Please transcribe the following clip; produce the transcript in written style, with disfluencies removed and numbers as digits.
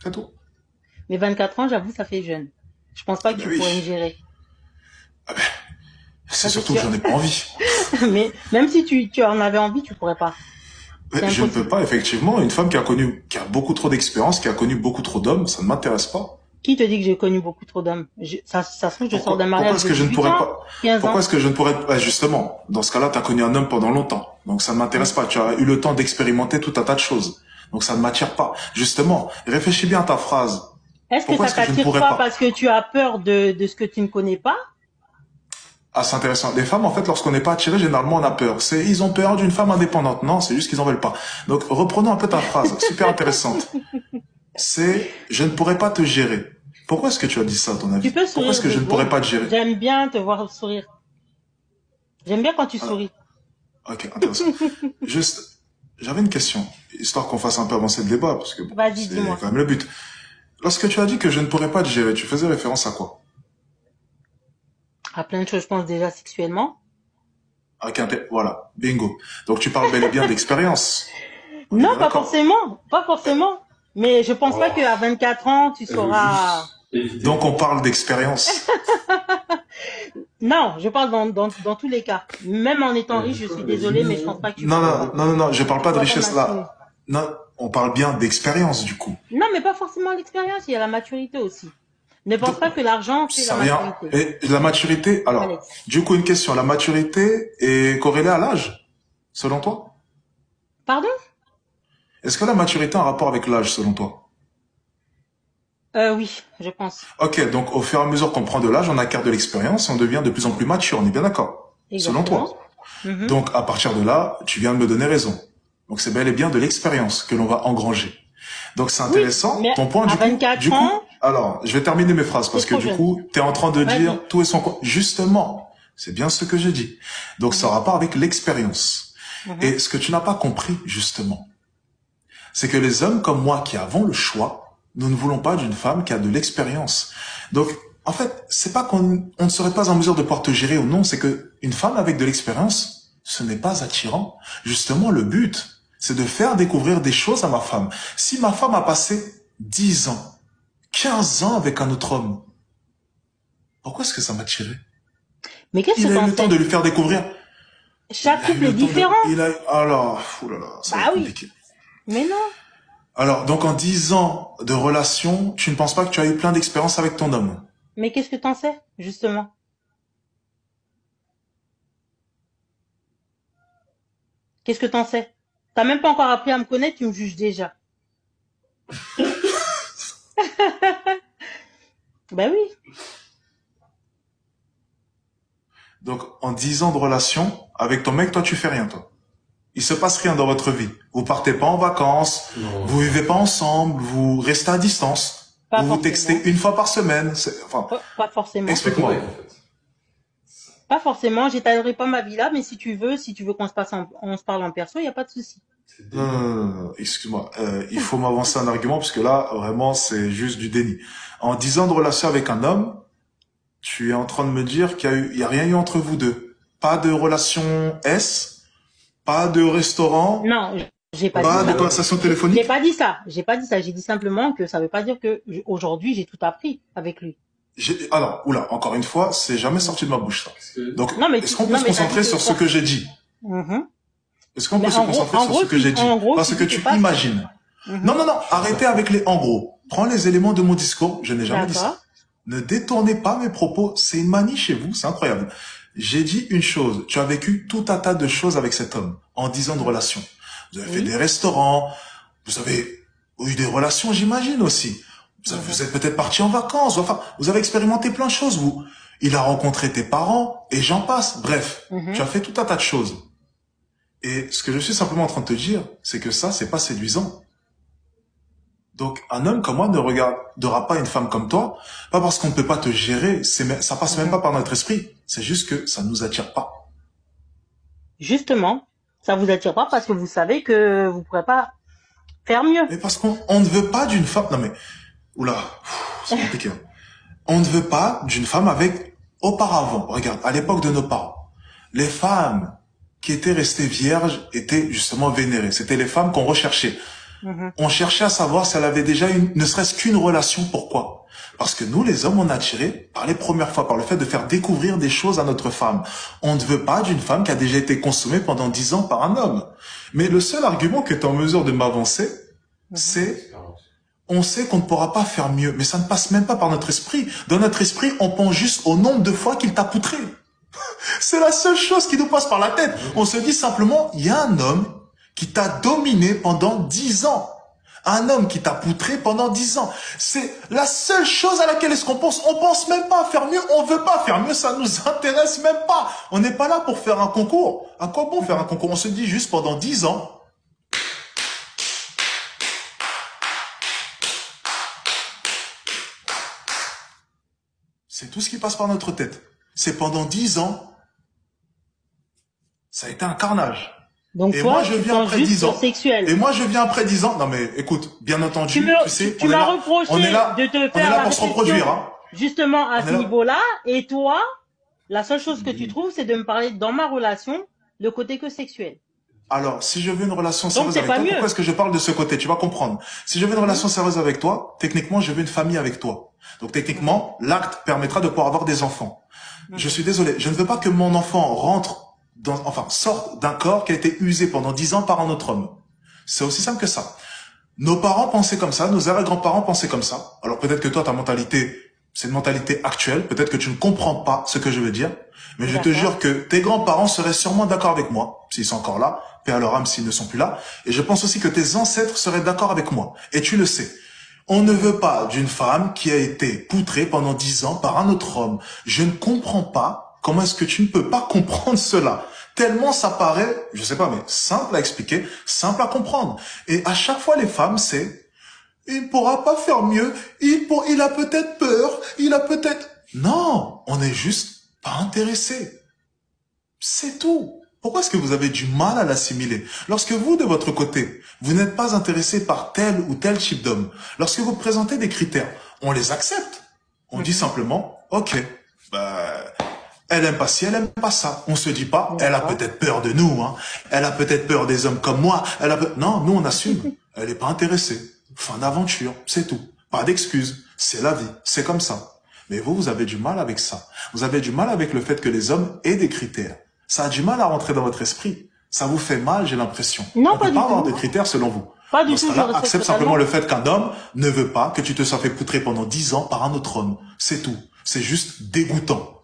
C'est tout. Mais 24 ans, j'avoue, ça fait jeune. Je pense pas que Ben tu oui. pourrais me gérer. Ah ben, c'est Ça, c'est surtout que sûr. j'en ai pas envie. Mais même si tu en avais envie, tu pourrais pas. Mais C'est je ne peux impossible. pas, effectivement. Une femme qui a beaucoup trop d'expérience, qui a connu beaucoup trop d'hommes, ça ne m'intéresse pas. Qui te dit que j'ai connu beaucoup trop d'hommes? Ça se trouve, je sors d'un Pourquoi mariage est-ce de que je ne 18 pourrais ans, pas, 15 pourquoi ans. est-ce que je ne pourrais pas, justement, dans ce cas-là, tu as connu un homme pendant longtemps. Donc ça ne m'intéresse Mm. pas. Tu as eu le temps d'expérimenter tout un tas de choses. Donc ça ne m'attire pas. Justement, réfléchis bien à ta phrase. Est-ce que Pourquoi ça est-ce que je ne t'attire pourrais pas pas? parce que tu as peur de ce que tu ne connais pas? Ah, c'est intéressant. Les femmes, en fait, lorsqu'on n'est pas attiré, généralement, on a peur. Ils ont peur d'une femme indépendante. Non, c'est juste qu'ils en veulent pas. Donc, reprenons un peu ta phrase. Super intéressante. Je ne pourrais pas te gérer. Pourquoi est-ce que tu as dit ça, à ton Tu avis? peux Pourquoi est-ce sourire que de je ne pourrais go. pas te gérer? J'aime bien te voir sourire. J'aime bien quand tu Alors, souris. ok, intéressant. Juste, j'avais une question, histoire qu'on fasse un peu avancer le débat, parce que bon, Vas-y, c'est dis-moi. quand même le but. Lorsque tu as dit que je ne pourrais pas te gérer, tu faisais référence à quoi? À plein de choses, je pense déjà sexuellement. Voilà, bingo. Donc tu parles bel et bien d'expérience. On est Non, bien pas d'accord. forcément. Pas forcément. Mais je pense pas Oh, qu'à 24 ans, tu elle veut sauras. juste éviter Donc le on conflit. parle d'expérience. Non, je parle dans tous les cas. Même en étant Elle riche, dit je quoi? suis Elle dit désolée, mais je non, pense pas que Non, non, non, non, non, je parle tu pas de pourras pas richesse m'assumer. là. Non, on parle bien d'expérience du coup. Non, mais pas forcément l'expérience, il y a la maturité aussi. Ne pense Donc, pas que l'argent fait la ça vient. maturité. Et la maturité, alors, Alex. du coup, une question. La maturité est corrélée à l'âge, selon toi? Pardon? Est-ce que la maturité a un rapport avec l'âge, selon toi? Oui, je pense. Ok, donc au fur et à mesure qu'on prend de l'âge, on acquiert de l'expérience et on devient de plus en plus mature, on est bien d'accord? Selon Exactement. toi. Mhm. Donc, à partir de là, tu viens de me donner raison. Donc, c'est bel et bien de l'expérience que l'on va engranger. Donc, c'est Oui, intéressant. mais Ton point, à 24 ans, alors, je vais terminer mes phrases c'est parce que trop du jeune. coup, tu es en train de dire Vas-y. tout et son... Justement, c'est bien ce que j'ai dit. Donc, ça a Mhm. rapport avec l'expérience. Mhm. Et ce que tu n'as pas compris, justement, c'est que les hommes comme moi qui avons le choix, nous ne voulons pas d'une femme qui a de l'expérience. Donc, en fait, c'est pas on ne serait pas en mesure de pouvoir te gérer ou non, c'est que une femme avec de l'expérience, ce n'est pas attirant. Justement, le but, c'est de faire découvrir des choses à ma femme. Si ma femme a passé 10 ans, 15 ans avec un autre homme, pourquoi est-ce que ça m'a tiré? Mais qu'est-ce Il que a eu t'en le temps sais? de lui faire découvrir. Il Chaque a eu couple est le temps de... différent. Alors, oulala, ça va Bah être oui. compliqué. Mais non. Alors, donc en 10 ans de relation, tu ne penses pas que tu as eu plein d'expériences avec ton homme? Mais qu'est-ce que t'en sais, justement? Qu'est-ce que t'en sais? T'as même pas encore appris à me connaître, tu me juges déjà. Bah oui. Donc, en 10 ans de relation, avec ton mec, toi, tu fais rien, toi. Il se passe rien dans votre vie. Vous partez pas en vacances, Non, vous vivez pas ensemble, vous restez à distance. Pas Vous vous textez forcément. une fois par semaine. Enfin, Pas forcément. c'est explique-moi. correct en fait. Pas forcément. J'étalerai pas ma vie là, mais si tu veux on se parle en perso, y a pas de souci. C'est Non, débile. non, non, non, non, excuse-moi. Il faut m'avancer un argument parce que là, vraiment, c'est juste du déni. En 10 ans de relation avec un homme, tu es en train de me dire il y a rien eu entre vous deux. Pas de relation S, pas de restaurant, Non, j'ai pas dit pas de ça. conversation J'ai téléphonique. pas dit ça. J'ai pas dit ça. J'ai dit simplement que ça veut pas dire que aujourd'hui j'ai tout appris avec lui. Alors, oula, encore une fois, c'est jamais sorti de ma bouche ça. Parce que Donc, Non mais est-ce qu'on peut se t'as dit concentrer que sur ce que j'ai dit? Mhm. Est-ce qu'on peut Mais se concentrer sur ce que j'ai dit? en gros, Parce tu que dis que tu pas. imagines. Mhm. Non, non, non, arrêtez avec les en gros. Prends les éléments de mon discours, je n'ai jamais dit D'accord. ça. Ne détournez pas mes propos, c'est une manie chez vous, c'est incroyable. J'ai dit une chose, tu as vécu tout un tas de choses avec cet homme en 10 ans de relation. Vous avez fait Oui. des restaurants, vous avez eu des relations, j'imagine aussi. Mhm. Vous êtes peut-être parti en vacances, enfin, vous avez expérimenté plein de choses, vous. Il a rencontré tes parents, et j'en passe. Bref, Mhm. tu as fait tout un tas de choses. Et ce que je suis simplement en train de te dire, c'est que ça, c'est pas séduisant. Donc, un homme comme moi ne regardera pas une femme comme toi, pas parce qu'on ne peut pas te gérer, ça passe même Mhm. pas par notre esprit. C'est juste que ça ne nous attire pas. Justement, ça vous attire pas parce que vous savez que vous pourrez pas faire mieux. Mais parce qu'on ne veut pas d'une femme, non mais, oula, c'est compliqué. Hein. On ne veut pas d'une femme avec, auparavant, regarde, à l'époque de nos parents, les femmes qui étaient restées vierges étaient justement vénérées. C'était les femmes qu'on recherchait. Mhm. On cherchait à savoir si elle avait déjà ne serait-ce qu'une relation. Pourquoi? Parce que nous, les hommes, on est attirés par les premières fois, par le fait de faire découvrir des choses à notre femme. On ne veut pas d'une femme qui a déjà été consommée pendant 10 ans par un homme. Mais le seul argument qui est en mesure de m'avancer, c'est on sait qu'on ne pourra pas faire mieux. Mais ça ne passe même pas par notre esprit. Dans notre esprit, on pense juste au nombre de fois qu'il t'a poutré. C'est la seule chose qui nous passe par la tête. On se dit simplement, il y a un homme qui t'a dominé pendant 10 ans. Un homme qui t'a poutré pendant 10 ans. C'est la seule chose à laquelle est-ce qu'on pense. On pense même pas à faire mieux. On veut pas faire mieux. Ça nous intéresse même pas. On n'est pas là pour faire un concours. À quoi bon faire un concours? On se dit juste pendant 10 ans. C'est tout ce qui passe par notre tête. C'est pendant 10 ans. Ça a été un carnage. Donc Et toi, moi, je tu viens penses après juste 10 au ans. sexuel. Et moi, je viens après 10 ans. Non, mais écoute, bien entendu, tu sais, Tu m'as reproché on est là, de te on est faire là la pour se réflexion reproduire, hein. justement à On ce est là. niveau-là. Et toi, la seule chose que tu trouves, c'est de me parler dans ma relation, le côté que sexuel. Alors, si je veux une relation Donc sérieuse c'est avec pas toi, mieux. pourquoi est-ce que je parle de ce côté? Tu vas comprendre. Si je veux une relation sérieuse avec toi, techniquement, je veux une famille avec toi. Donc, techniquement, l'acte permettra de pouvoir avoir des enfants. Je suis désolé, je ne veux pas que mon enfant sorte d'un corps qui a été usé pendant 10 ans par un autre homme. C'est aussi simple que ça. Nos parents pensaient comme ça, nos arrière-grands-parents pensaient comme ça. Alors peut-être que toi, ta mentalité, c'est une mentalité actuelle, peut-être que tu ne comprends pas ce que je veux dire, mais je te jure que tes grands-parents seraient sûrement d'accord avec moi, s'ils sont encore là, paix à leur âme s'ils ne sont plus là, et je pense aussi que tes ancêtres seraient d'accord avec moi, et tu le sais. On ne veut pas d'une femme qui a été poutrée pendant 10 ans par un autre homme. Je ne comprends pas comment est-ce que tu ne peux pas comprendre cela. Tellement ça paraît, je sais pas, mais simple à expliquer, simple à comprendre. Et à chaque fois, les femmes, c'est, il ne pourra pas faire mieux, il a peut-être peur, il a peut-être... Non, on n'est juste pas intéressé. C'est tout. Pourquoi est-ce que vous avez du mal à l'assimiler? Lorsque vous, de votre côté, vous n'êtes pas intéressé par tel ou tel type d'homme, lorsque vous présentez des critères, on les accepte. On dit simplement, ok, elle aime pas ci, elle aime pas ça. On se dit pas, elle a peut-être peur de nous, hein. Elle a peut-être peur des hommes comme moi. Non, nous on assume. Elle n'est pas intéressée. Fin d'aventure, c'est tout. Pas d'excuses. C'est la vie. C'est comme ça. Mais vous avez du mal avec ça. Vous avez du mal avec le fait que les hommes aient des critères. Ça a du mal à rentrer dans votre esprit. Ça vous fait mal, j'ai l'impression. Non, on pas peut du pas tout. avoir de critères selon vous. Pas du Dans ce tout. cas-là, accepte simplement le fait qu'un homme ne veut pas que tu te sois fait poutrer pendant 10 ans par un autre homme. C'est tout. C'est juste dégoûtant.